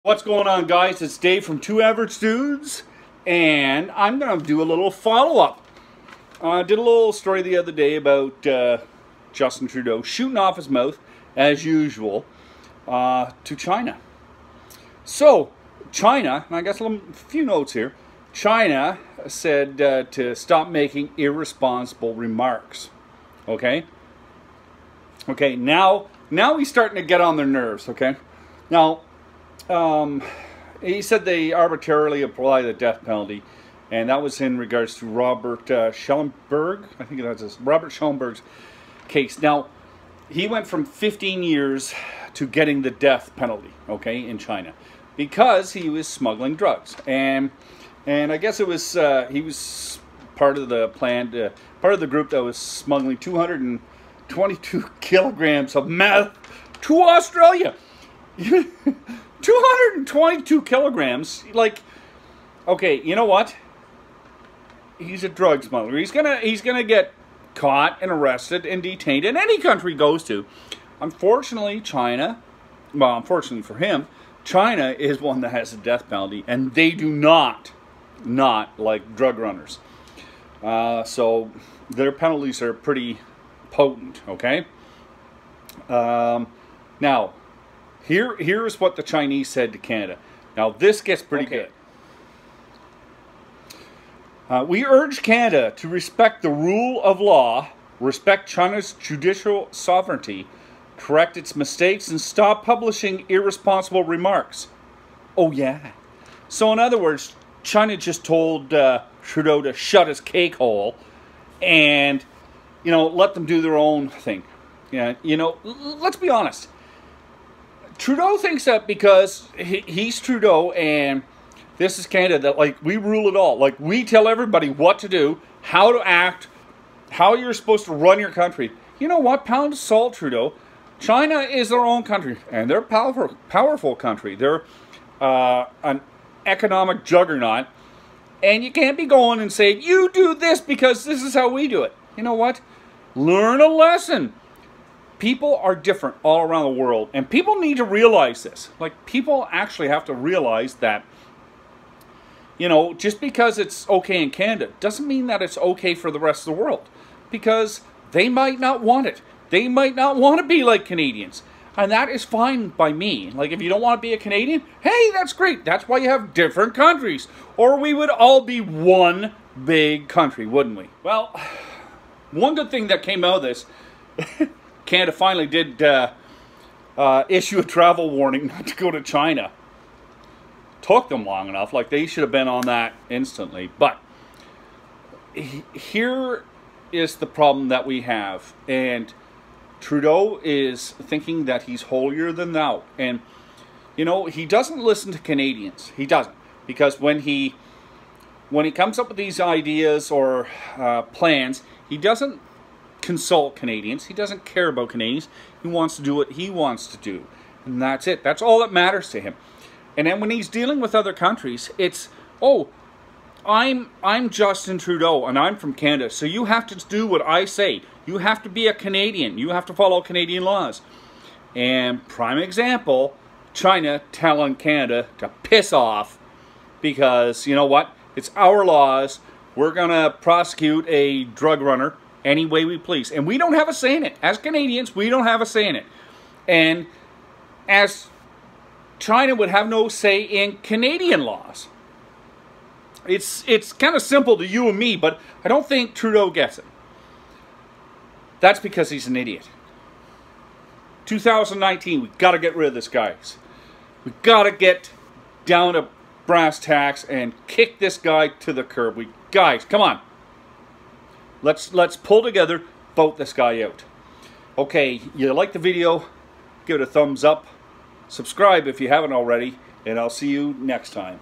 What's going on, guys? It's Dave from Two Average Dudes, and I'm going to do a little follow-up. I did a little story the other day about Justin Trudeau shooting off his mouth, as usual, to China. So, China, and I got a few notes here. China said to stop making irresponsible remarks. Okay? Okay, now he's starting to get on their nerves, okay? Now, he said they arbitrarily apply the death penalty, and that was in regards to Robert Schellenberg. I think that's Robert Schellenberg's case. Now, he went from 15 years to getting the death penalty, okay, in China, because he was smuggling drugs, and I guess it was he was part of the planned part of the group that was smuggling 222 kilograms of meth to Australia. 222 kilograms, like, okay, you know what? He's a drug smuggler. He's gonna get caught and arrested and detained in any country he goes to. Unfortunately, China, well, unfortunately for him, China is one that has a death penalty, and they do not like drug runners. So their penalties are pretty potent, okay? Now, here's what the Chinese said to Canada. Now, this gets pretty good. We urge Canada to respect the rule of law, respect China's judicial sovereignty, correct its mistakes, and stop publishing irresponsible remarks. Oh, yeah. So, in other words, China just told Trudeau to shut his cake hole and, you know, let them do their own thing. Yeah, you know, let's be honest. Trudeau thinks that because he's Trudeau and this is Canada, that, like, we rule it all. Like, we tell everybody what to do, how to act, how you're supposed to run your country. You know what? Pound of salt, Trudeau. China is their own country, and they're a powerful country. They're an economic juggernaut, and you can't be going and saying, you do this because this is how we do it. You know what? Learn a lesson. People are different all around the world, and people need to realize this. Like, people actually have to realize that, you know, just because it's okay in Canada doesn't mean that it's okay for the rest of the world, because they might not want it. They might not want to be like Canadians, and that is fine by me. Like, if you don't want to be a Canadian, hey, that's great. That's why you have different countries, or we would all be one big country, wouldn't we? Well, one good thing that came out of this, Canada finally did issue a travel warning not to go to China. Took them long enough. Like, they should have been on that instantly. But here is the problem that we have. And Trudeau is thinking that he's holier than thou. And, you know, he doesn't listen to Canadians. He doesn't. Because when he comes up with these ideas or plans, he doesn't consult Canadians. He doesn't care about Canadians. He wants to do what he wants to do, and that's it. That's all that matters to him. And then when he's dealing with other countries, it's, oh, I'm Justin Trudeau and I'm from Canada, so you have to do what I say. You have to be a Canadian. You have to follow Canadian laws. And prime example, China telling Canada to piss off because, you know what, it's our laws. We're gonna prosecute a drug runner any way we please. And we don't have a say in it. As Canadians, we don't have a say in it. And as China would have no say in Canadian laws. It's kind of simple to you and me, but I don't think Trudeau gets it. That's because he's an idiot. 2019, we got to get rid of this guy. We got to get down to brass tacks and kick this guy to the curb. Guys, come on. Let's pull together, vote this guy out. Okay, you like the video, give it a thumbs up, subscribe if you haven't already, and I'll see you next time.